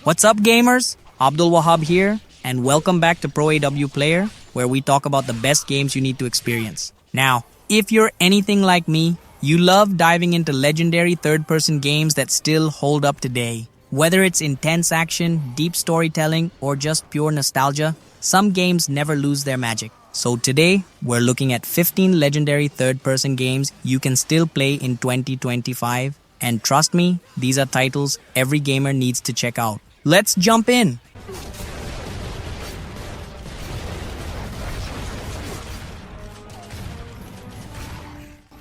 What's up, gamers? Abdul Wahab here, and welcome back to proawplayer, where we talk about the best games you need to experience. Now, if you're anything like me, you love diving into legendary third-person games that still hold up today. Whether it's intense action, deep storytelling, or just pure nostalgia, some games never lose their magic. So today, we're looking at 15 legendary third-person games you can still play in 2025. And trust me, these are titles every gamer needs to check out. Let's jump in!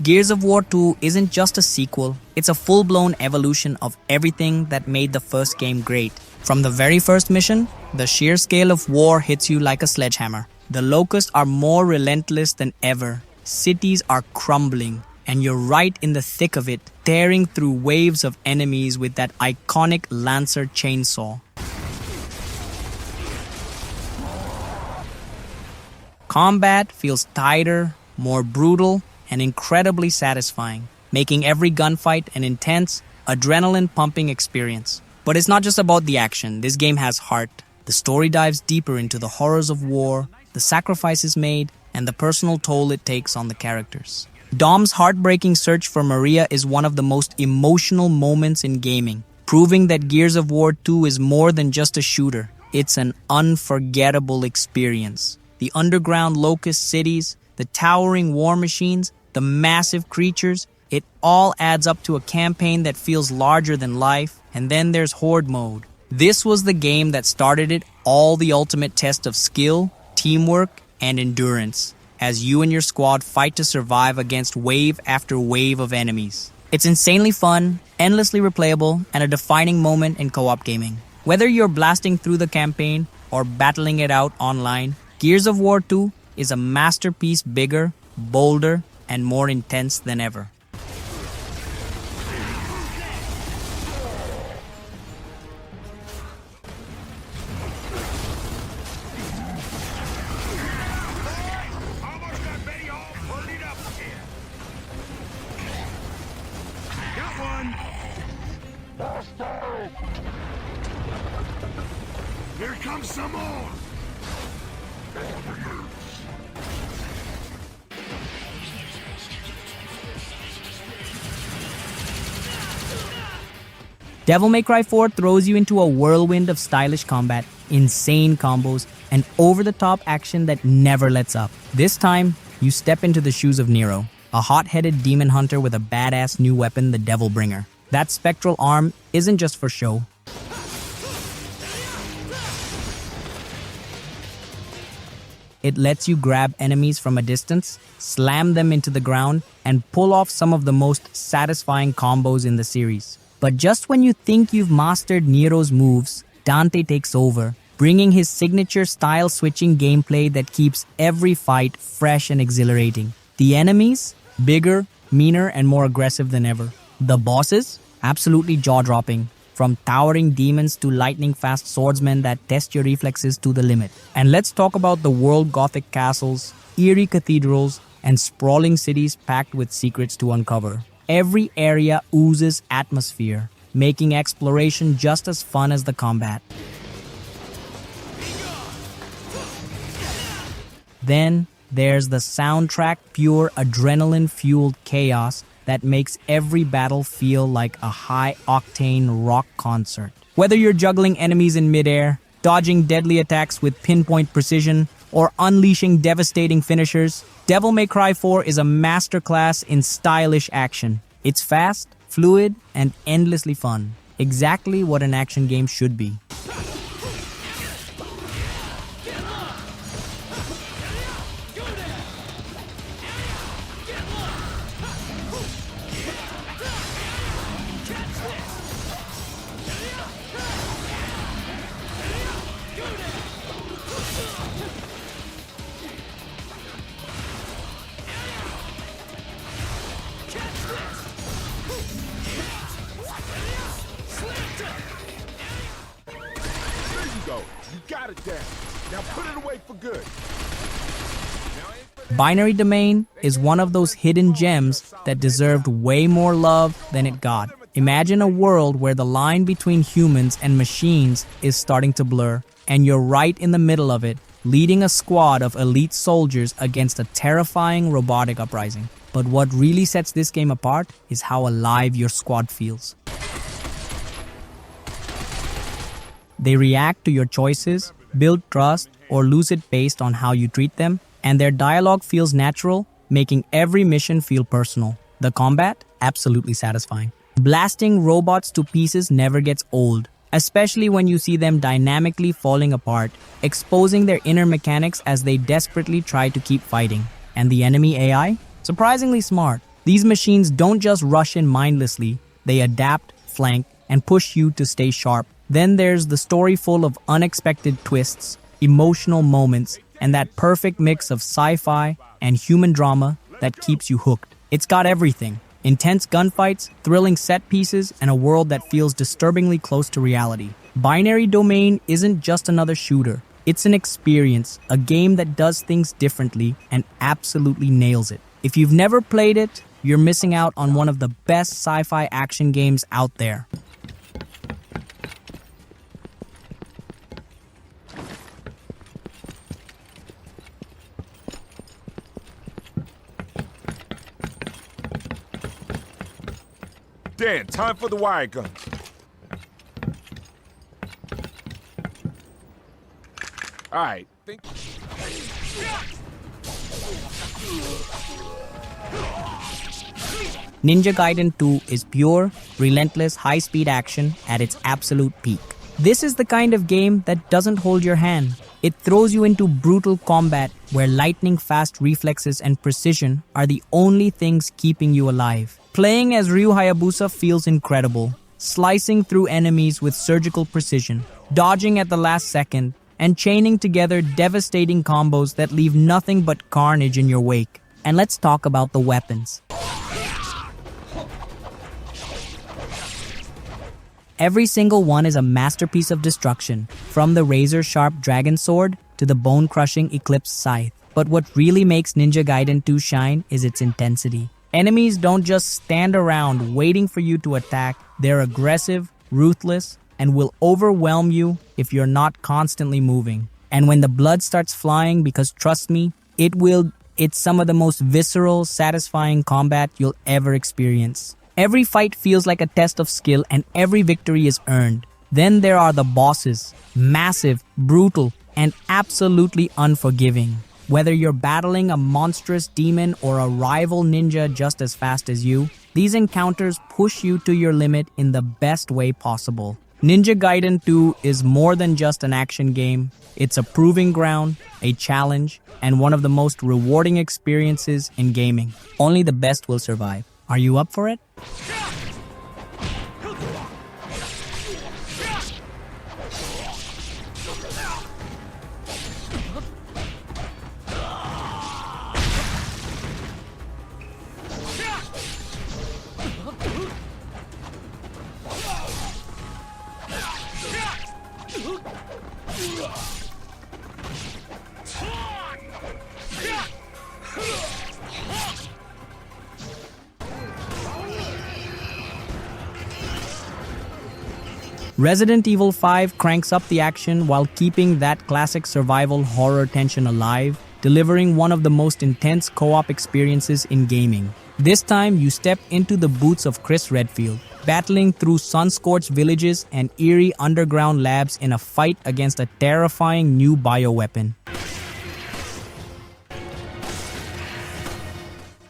Gears of War 2 isn't just a sequel, it's a full-blown evolution of everything that made the first game great. From the very first mission, the sheer scale of war hits you like a sledgehammer. The Locusts are more relentless than ever. Cities are crumbling, and you're right in the thick of it, tearing through waves of enemies with that iconic Lancer chainsaw. Combat feels tighter, more brutal, and incredibly satisfying, making every gunfight an intense, adrenaline-pumping experience. But it's not just about the action. This game has heart. The story dives deeper into the horrors of war, the sacrifices made, and the personal toll it takes on the characters. Dom's heartbreaking search for Maria is one of the most emotional moments in gaming, proving that Gears of War 2 is more than just a shooter. It's an unforgettable experience. The underground Locust cities, the towering war machines, the massive creatures, it all adds up to a campaign that feels larger than life. And then there's Horde mode. This was the game that started it all, the ultimate test of skill, teamwork, and endurance, as you and your squad fight to survive against wave after wave of enemies. It's insanely fun, endlessly replayable, and a defining moment in co-op gaming. Whether you're blasting through the campaign or battling it out online, Gears of War 2 is a masterpiece, bigger, bolder, and more intense than ever. Here comes some more! Devil May Cry 4 throws you into a whirlwind of stylish combat, insane combos, and over-the-top action that never lets up. This time, you step into the shoes of Nero, a hot-headed demon hunter with a badass new weapon, the Devil Bringer. That spectral arm isn't just for show. It lets you grab enemies from a distance, slam them into the ground, and pull off some of the most satisfying combos in the series. But just when you think you've mastered Nero's moves, Dante takes over, bringing his signature style-switching gameplay that keeps every fight fresh and exhilarating. The enemies? Bigger, meaner, and more aggressive than ever. The bosses? Absolutely jaw-dropping. From towering demons to lightning-fast swordsmen that test your reflexes to the limit. And let's talk about the world Gothic castles, eerie cathedrals, and sprawling cities packed with secrets to uncover. Every area oozes atmosphere, making exploration just as fun as the combat. Then there's the soundtrack, pure adrenaline-fueled chaos that makes every battle feel like a high-octane rock concert. Whether you're juggling enemies in midair, dodging deadly attacks with pinpoint precision, or unleashing devastating finishers, Devil May Cry 4 is a masterclass in stylish action. It's fast, fluid, and endlessly fun. Exactly what an action game should be. Got it down. Now put it away for good. Binary Domain is one of those hidden gems that deserved way more love than it got. Imagine a world where the line between humans and machines is starting to blur, and you're right in the middle of it, leading a squad of elite soldiers against a terrifying robotic uprising. But what really sets this game apart is how alive your squad feels. They react to your choices, build trust, or lose it based on how you treat them, and their dialogue feels natural, making every mission feel personal. The combat? Absolutely satisfying. Blasting robots to pieces never gets old, especially when you see them dynamically falling apart, exposing their inner mechanics as they desperately try to keep fighting. And the enemy AI? Surprisingly smart. These machines don't just rush in mindlessly, they adapt, flank, and push you to stay sharp. Then there's the story full of unexpected twists, emotional moments, and that perfect mix of sci-fi and human drama that keeps you hooked. It's got everything. Intense gunfights, thrilling set pieces, and a world that feels disturbingly close to reality. Binary Domain isn't just another shooter. It's an experience, a game that does things differently and absolutely nails it. If you've never played it, you're missing out on one of the best sci-fi action games out there. Dan, time for the wire gun. All right, think. Ninja Gaiden 2 is pure, relentless, high-speed action at its absolute peak. This is the kind of game that doesn't hold your hand. It throws you into brutal combat where lightning-fast reflexes and precision are the only things keeping you alive. Playing as Ryu Hayabusa feels incredible, slicing through enemies with surgical precision, dodging at the last second, and chaining together devastating combos that leave nothing but carnage in your wake. And let's talk about the weapons. Every single one is a masterpiece of destruction, from the razor-sharp dragon sword to the bone-crushing Eclipse scythe. But what really makes Ninja Gaiden 2 shine is its intensity. Enemies don't just stand around waiting for you to attack. They're aggressive, ruthless, and will overwhelm you if you're not constantly moving. And when the blood starts flying, because trust me, it's some of the most visceral, satisfying combat you'll ever experience. Every fight feels like a test of skill and every victory is earned. Then there are the bosses, massive, brutal, and absolutely unforgiving. Whether you're battling a monstrous demon or a rival ninja just as fast as you, these encounters push you to your limit in the best way possible. Ninja Gaiden 2 is more than just an action game. It's a proving ground, a challenge, and one of the most rewarding experiences in gaming. Only the best will survive. Are you up for it? Resident Evil 5 cranks up the action while keeping that classic survival horror tension alive, delivering one of the most intense co-op experiences in gaming. This time, you step into the boots of Chris Redfield, battling through sun-scorched villages and eerie underground labs in a fight against a terrifying new bioweapon.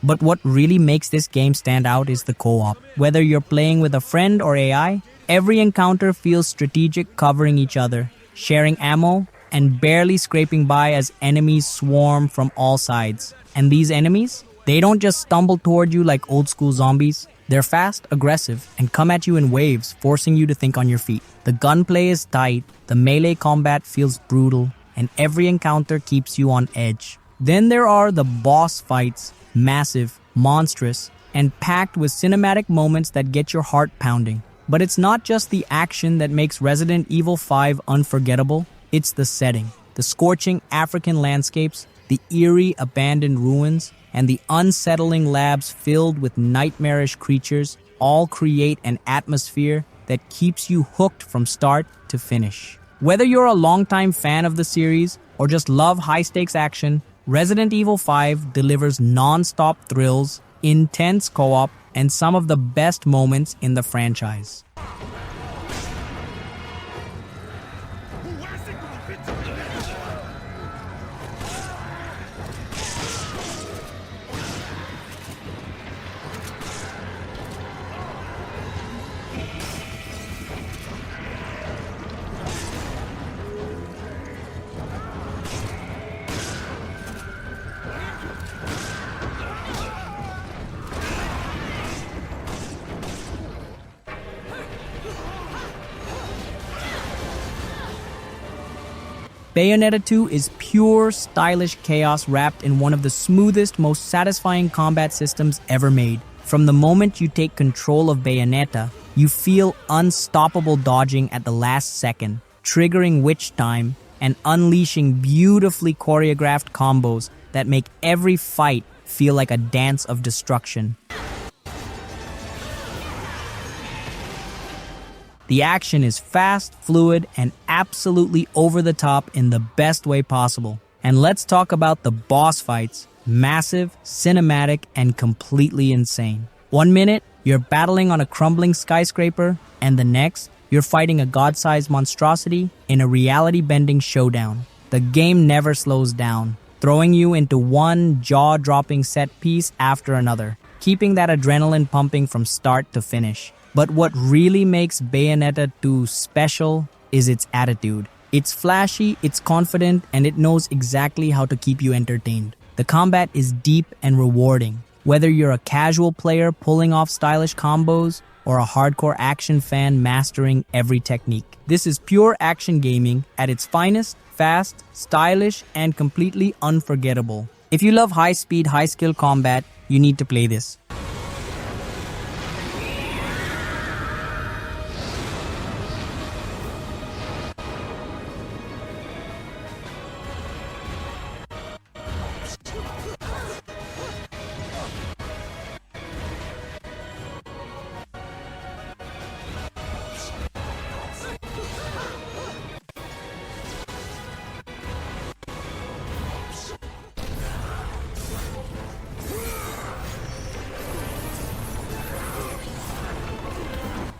But what really makes this game stand out is the co-op. Whether you're playing with a friend or AI, every encounter feels strategic, covering each other, sharing ammo, and barely scraping by as enemies swarm from all sides. And these enemies? They don't just stumble toward you like old-school zombies. They're fast, aggressive, and come at you in waves, forcing you to think on your feet. The gunplay is tight, the melee combat feels brutal, and every encounter keeps you on edge. Then there are the boss fights, massive, monstrous, and packed with cinematic moments that get your heart pounding. But it's not just the action that makes Resident Evil 5 unforgettable, it's the setting. The scorching African landscapes, the eerie abandoned ruins, and the unsettling labs filled with nightmarish creatures all create an atmosphere that keeps you hooked from start to finish. Whether you're a longtime fan of the series or just love high-stakes action, Resident Evil 5 delivers non-stop thrills, intense co-op, and some of the best moments in the franchise. Bayonetta 2 is pure, stylish chaos wrapped in one of the smoothest, most satisfying combat systems ever made. From the moment you take control of Bayonetta, you feel unstoppable dodging at the last second, triggering witch time, and unleashing beautifully choreographed combos that make every fight feel like a dance of destruction. The action is fast, fluid, and absolutely over the top in the best way possible. And let's talk about the boss fights. Massive, cinematic, and completely insane. 1 minute, you're battling on a crumbling skyscraper, and the next, you're fighting a god-sized monstrosity in a reality-bending showdown. The game never slows down, throwing you into one jaw-dropping set piece after another, keeping that adrenaline pumping from start to finish. But what really makes Bayonetta 2 special is its attitude. It's flashy, it's confident, and it knows exactly how to keep you entertained. The combat is deep and rewarding. Whether you're a casual player pulling off stylish combos or a hardcore action fan mastering every technique. This is pure action gaming at its finest, fast, stylish, and completely unforgettable. If you love high-speed, high-skill combat, you need to play this.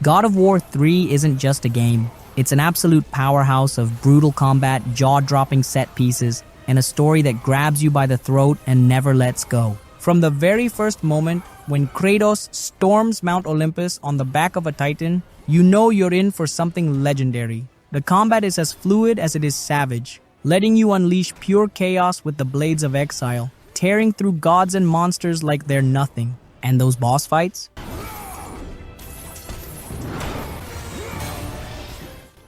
God of War 3 isn't just a game. It's an absolute powerhouse of brutal combat, jaw-dropping set pieces, and a story that grabs you by the throat and never lets go. From the very first moment, when Kratos storms Mount Olympus on the back of a Titan, you know you're in for something legendary. The combat is as fluid as it is savage, letting you unleash pure chaos with the Blades of Exile, tearing through gods and monsters like they're nothing. And those boss fights?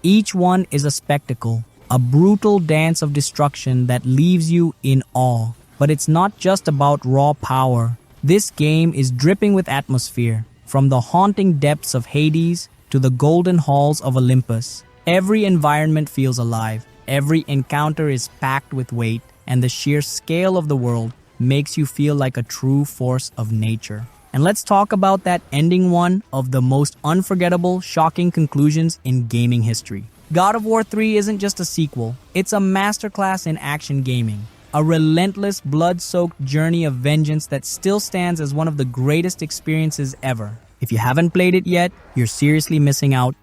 Each one is a spectacle, a brutal dance of destruction that leaves you in awe. But it's not just about raw power. This game is dripping with atmosphere, from the haunting depths of Hades to the golden halls of Olympus. Every environment feels alive, every encounter is packed with weight, and the sheer scale of the world makes you feel like a true force of nature. And let's talk about that ending, one of the most unforgettable, shocking conclusions in gaming history. God of War 3 isn't just a sequel, it's a masterclass in action gaming. A relentless, blood-soaked journey of vengeance that still stands as one of the greatest experiences ever. If you haven't played it yet, you're seriously missing out.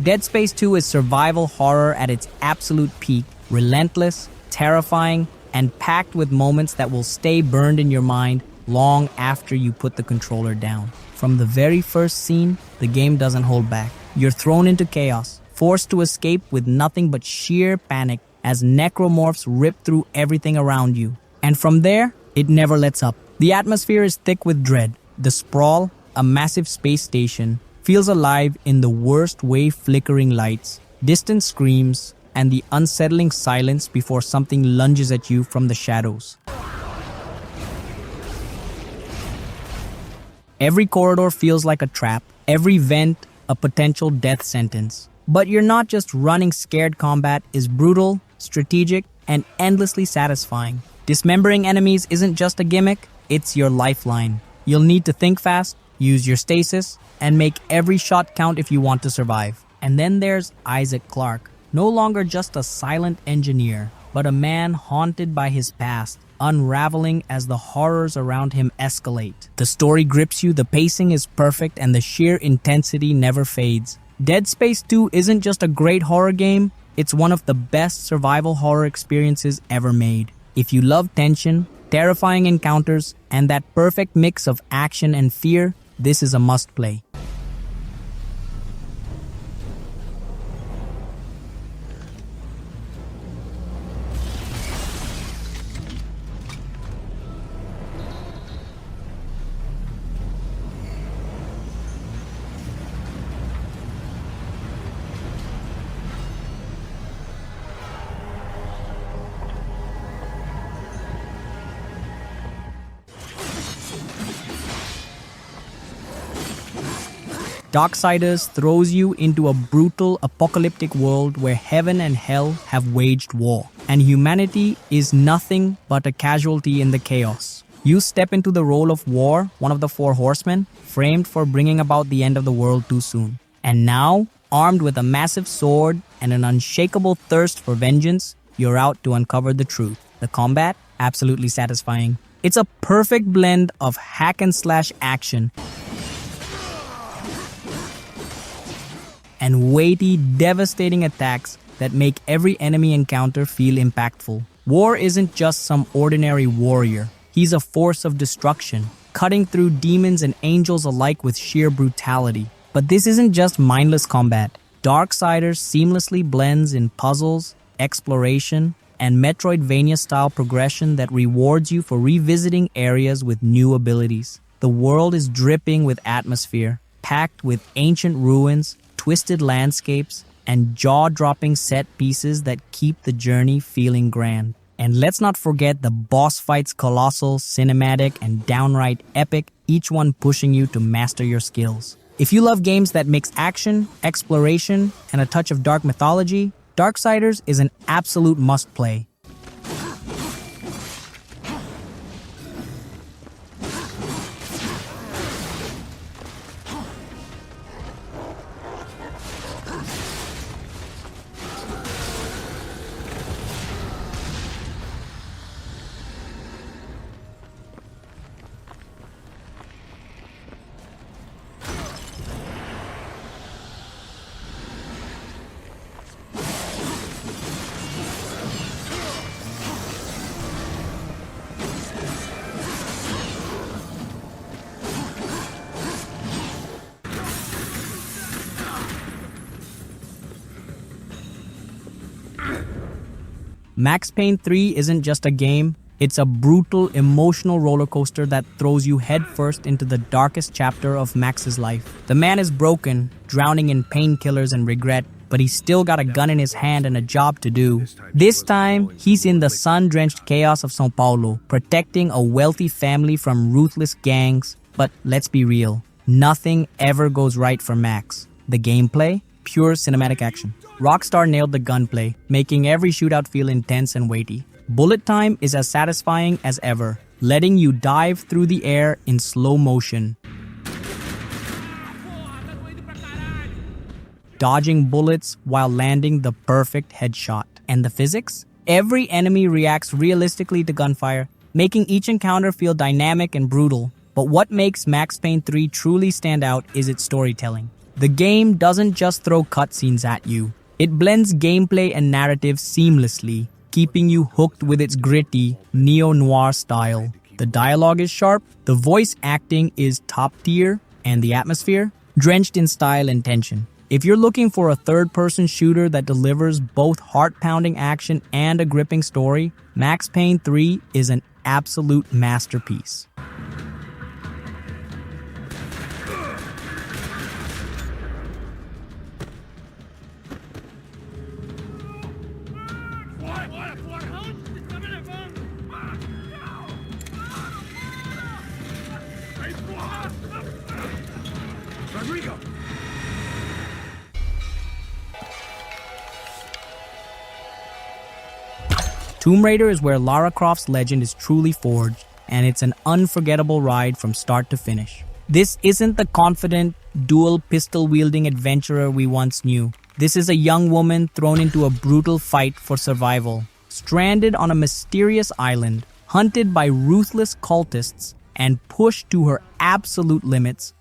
Dead Space 2 is survival horror at its absolute peak, relentless, terrifying, and packed with moments that will stay burned in your mind long after you put the controller down. From the very first scene, the game doesn't hold back. You're thrown into chaos, forced to escape with nothing but sheer panic as necromorphs rip through everything around you. And from there, it never lets up. The atmosphere is thick with dread. The sprawl, a massive space station, feels alive in the worst way, flickering lights, distant screams, and the unsettling silence before something lunges at you from the shadows. Every corridor feels like a trap, every vent a potential death sentence. But you're not just running scared. Combat is brutal, strategic, and endlessly satisfying. Dismembering enemies isn't just a gimmick, it's your lifeline. You'll need to think fast, use your stasis, and make every shot count if you want to survive. And then there's Isaac Clarke, no longer just a silent engineer, but a man haunted by his past, unraveling as the horrors around him escalate. The story grips you, the pacing is perfect, and the sheer intensity never fades. Dead Space 2 isn't just a great horror game, it's one of the best survival horror experiences ever made. If you love tension, terrifying encounters, and that perfect mix of action and fear, this is a must-play. Darksiders throws you into a brutal, apocalyptic world where heaven and hell have waged war, and humanity is nothing but a casualty in the chaos. You step into the role of War, one of the four horsemen, framed for bringing about the end of the world too soon. And now, armed with a massive sword and an unshakable thirst for vengeance, you're out to uncover the truth. The combat? Absolutely satisfying. It's a perfect blend of hack and slash action and weighty, devastating attacks that make every enemy encounter feel impactful. War isn't just some ordinary warrior. He's a force of destruction, cutting through demons and angels alike with sheer brutality. But this isn't just mindless combat. Darksiders seamlessly blends in puzzles, exploration, and Metroidvania-style progression that rewards you for revisiting areas with new abilities. The world is dripping with atmosphere, packed with ancient ruins, twisted landscapes, and jaw-dropping set pieces that keep the journey feeling grand. And let's not forget the boss fights, colossal, cinematic, and downright epic, each one pushing you to master your skills. If you love games that mix action, exploration, and a touch of dark mythology, Darksiders is an absolute must-play. Max Payne 3 isn't just a game, it's a brutal, emotional roller coaster that throws you headfirst into the darkest chapter of Max's life. The man is broken, drowning in painkillers and regret, but he's still got a gun in his hand and a job to do. This time, he's in the sun-drenched chaos of São Paulo, protecting a wealthy family from ruthless gangs. But let's be real, nothing ever goes right for Max. The gameplay? Pure cinematic action. Rockstar nailed the gunplay, making every shootout feel intense and weighty. Bullet time is as satisfying as ever, letting you dive through the air in slow motion, dodging bullets while landing the perfect headshot. And the physics? Every enemy reacts realistically to gunfire, making each encounter feel dynamic and brutal. But what makes Max Payne 3 truly stand out is its storytelling. The game doesn't just throw cutscenes at you. It blends gameplay and narrative seamlessly, keeping you hooked with its gritty, neo-noir style. The dialogue is sharp, the voice acting is top tier, and the atmosphere? Drenched in style and tension. If you're looking for a third-person shooter that delivers both heart-pounding action and a gripping story, Max Payne 3 is an absolute masterpiece. Rodrigo! Tomb Raider is where Lara Croft's legend is truly forged, and it's an unforgettable ride from start to finish. This isn't the confident, dual pistol-wielding adventurer we once knew. This is a young woman thrown into a brutal fight for survival, stranded on a mysterious island, hunted by ruthless cultists, and pushed to her absolute limits.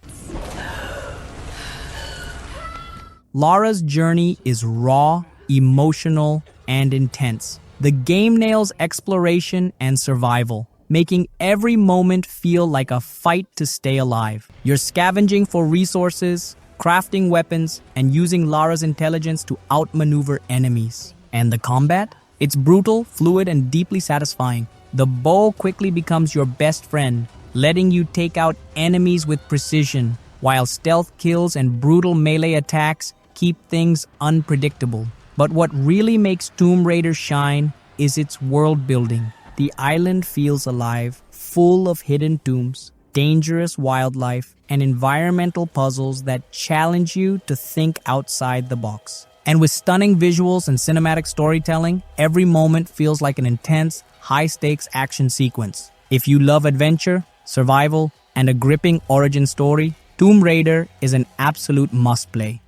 Lara's journey is raw, emotional, and intense. The game nails exploration and survival, making every moment feel like a fight to stay alive. You're scavenging for resources, crafting weapons, and using Lara's intelligence to outmaneuver enemies. And the combat? It's brutal, fluid, and deeply satisfying. The bow quickly becomes your best friend, letting you take out enemies with precision, while stealth kills and brutal melee attacks keep things unpredictable. But what really makes Tomb Raider shine is its world building. The island feels alive, full of hidden tombs, dangerous wildlife, and environmental puzzles that challenge you to think outside the box. And with stunning visuals and cinematic storytelling, every moment feels like an intense, high-stakes action sequence. If you love adventure, survival, and a gripping origin story, Tomb Raider is an absolute must-play.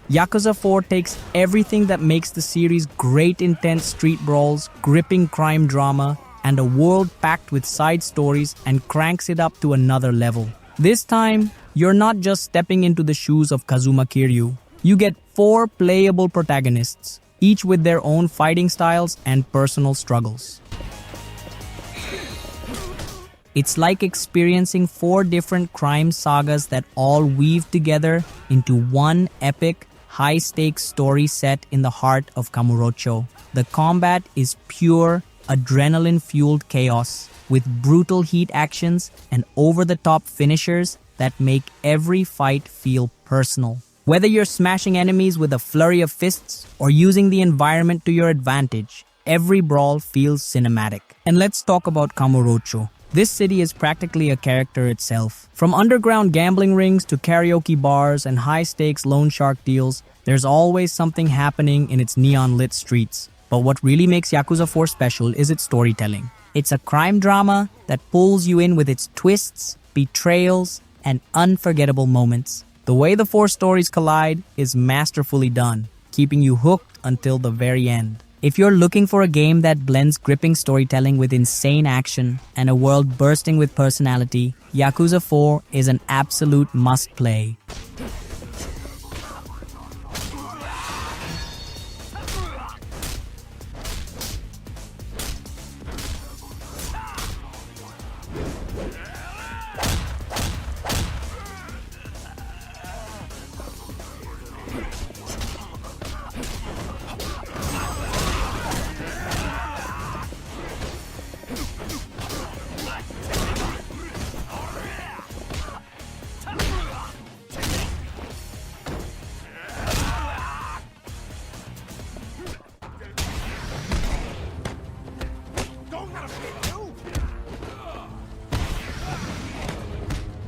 Yakuza 4 takes everything that makes the series great: intense street brawls, gripping crime drama, and a world packed with side stories, and cranks it up to another level. This time, you're not just stepping into the shoes of Kazuma Kiryu. You get 4 playable protagonists, each with their own fighting styles and personal struggles. It's like experiencing 4 different crime sagas that all weave together into one epic, high-stakes story set in the heart of Kamurocho. The combat is pure, adrenaline-fueled chaos, with brutal heat actions and over-the-top finishers that make every fight feel personal. Whether you're smashing enemies with a flurry of fists or using the environment to your advantage, every brawl feels cinematic. And let's talk about Kamurocho. This city is practically a character itself. From underground gambling rings to karaoke bars and high-stakes loan shark deals, there's always something happening in its neon-lit streets. But what really makes Yakuza 4 special is its storytelling. It's a crime drama that pulls you in with its twists, betrayals, and unforgettable moments. The way the 4 stories collide is masterfully done, keeping you hooked until the very end. If you're looking for a game that blends gripping storytelling with insane action and a world bursting with personality, Yakuza 4 is an absolute must-play.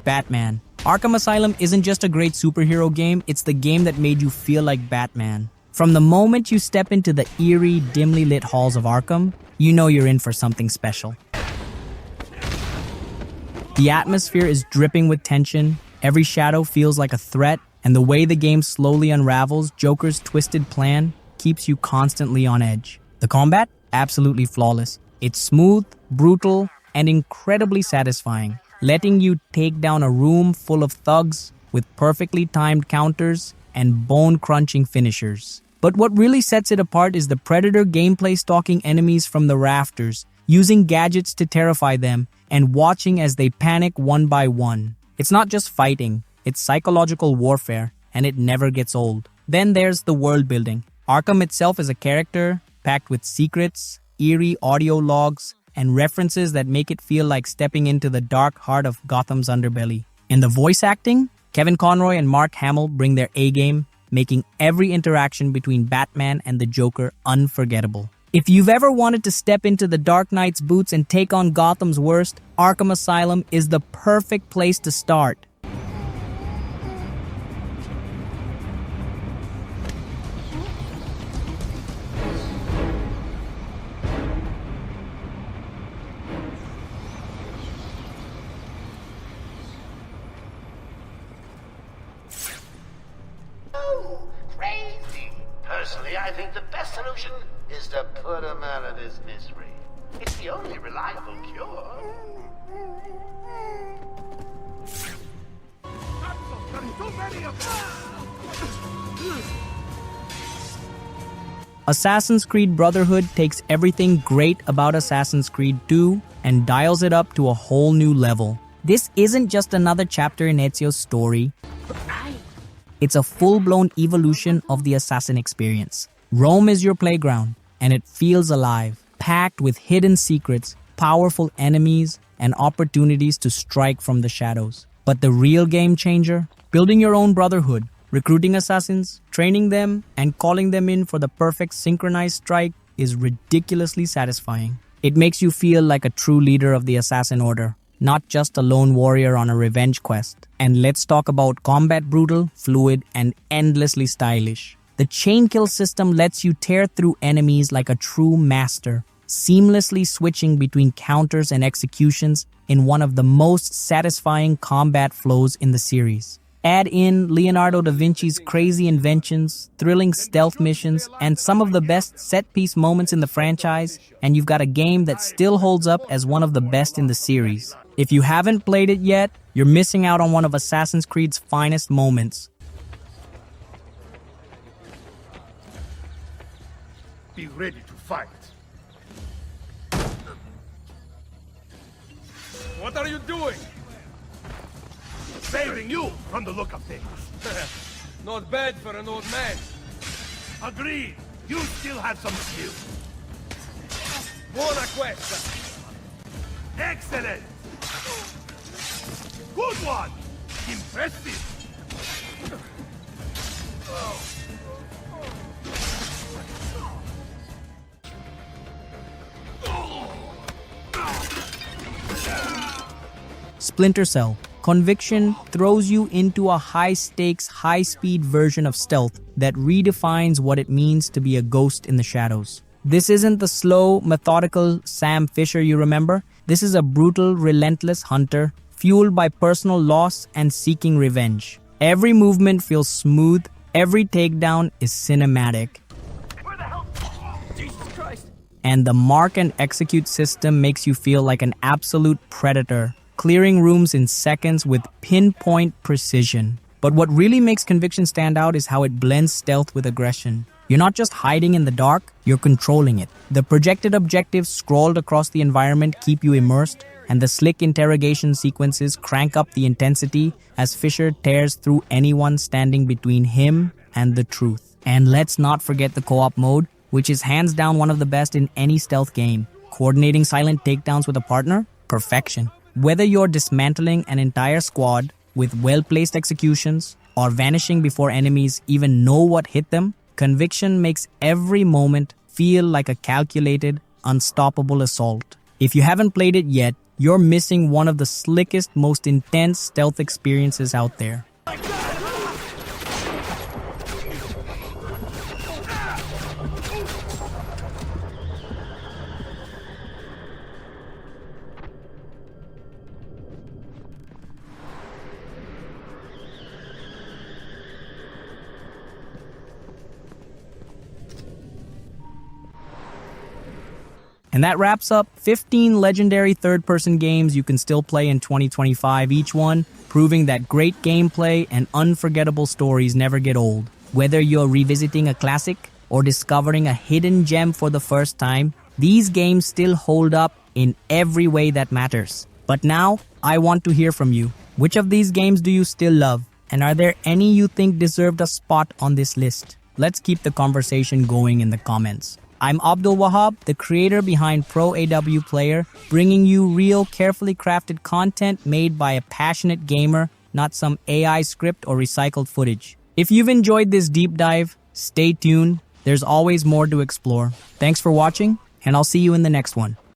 Batman. Arkham Asylum isn't just a great superhero game, it's the game that made you feel like Batman. From the moment you step into the eerie, dimly lit halls of Arkham, you know you're in for something special. The atmosphere is dripping with tension, every shadow feels like a threat, And the way the game slowly unravels Joker's twisted plan keeps you constantly on edge. The combat? Absolutely flawless. It's smooth, brutal, and incredibly satisfying, letting you take down a room full of thugs with perfectly timed counters and bone-crunching finishers. But what really sets it apart is the Predator gameplay, stalking enemies from the rafters, using gadgets to terrify them, and watching as they panic one by one. It's not just fighting, it's psychological warfare, and it never gets old. Then there's the world building. Arkham itself is a character packed with secrets, eerie audio logs, and references that make it feel like stepping into the dark heart of Gotham's underbelly. In the voice acting, Kevin Conroy and Mark Hamill bring their A-game, making every interaction between Batman and the Joker unforgettable. If you've ever wanted to step into the Dark Knight's boots and take on Gotham's worst, Arkham Asylum is the perfect place to start. Crazy. Personally, I think the best solution is to put him out of his misery. It's the only reliable cure. So many of them! Assassin's Creed Brotherhood takes everything great about Assassin's Creed II and dials it up to a whole new level. This isn't just another chapter in Ezio's story. It's a full-blown evolution of the assassin experience. Rome is your playground, and it feels alive, packed with hidden secrets, powerful enemies, and opportunities to strike from the shadows. But the real game changer? Building your own brotherhood, recruiting assassins, training them, and calling them in for the perfect synchronized strike is ridiculously satisfying. It makes you feel like a true leader of the assassin order, not just a lone warrior on a revenge quest. And let's talk about combat: brutal, fluid, and endlessly stylish. The chain kill system lets you tear through enemies like a true master, seamlessly switching between counters and executions in one of the most satisfying combat flows in the series. Add in Leonardo da Vinci's crazy inventions, thrilling stealth missions, and some of the best set-piece moments in the franchise, and you've got a game that still holds up as one of the best in the series. If you haven't played it yet, you're missing out on one of Assassin's Creed's finest moments. Be ready to fight. What are you doing? Saving you from the look of things. Not bad for an old man. Agreed. You still have some skill. Buona questa. Excellent. Good one. Impressive. Splinter Cell. Conviction throws you into a high-stakes, high-speed version of stealth that redefines what it means to be a ghost in the shadows. This isn't the slow, methodical Sam Fisher you remember. This is a brutal, relentless hunter, fueled by personal loss and seeking revenge. Every movement feels smooth, every takedown is cinematic. Where the hell? Jesus Christ. And the mark and execute system makes you feel like an absolute predator, clearing rooms in seconds with pinpoint precision. But what really makes Conviction stand out is how it blends stealth with aggression. You're not just hiding in the dark, you're controlling it. The projected objectives scrawled across the environment keep you immersed, and the slick interrogation sequences crank up the intensity as Fisher tears through anyone standing between him and the truth. And let's not forget the co-op mode, which is hands down one of the best in any stealth game. Coordinating silent takedowns with a partner? Perfection. Whether you're dismantling an entire squad with well-placed executions or vanishing before enemies even know what hit them, Conviction makes every moment feel like a calculated, unstoppable assault. If you haven't played it yet, you're missing one of the slickest, most intense stealth experiences out there. And that wraps up 15 legendary third-person games you can still play in 2025, each one proving that great gameplay and unforgettable stories never get old. Whether you're revisiting a classic or discovering a hidden gem for the first time, these games still hold up in every way that matters. But now, I want to hear from you. Which of these games do you still love? And are there any you think deserved a spot on this list? Let's keep the conversation going in the comments. I'm Abdul Wahab, the creator behind proawplayer, bringing you real, carefully crafted content made by a passionate gamer, not some AI script or recycled footage. If you've enjoyed this deep dive, stay tuned. There's always more to explore. Thanks for watching, and I'll see you in the next one.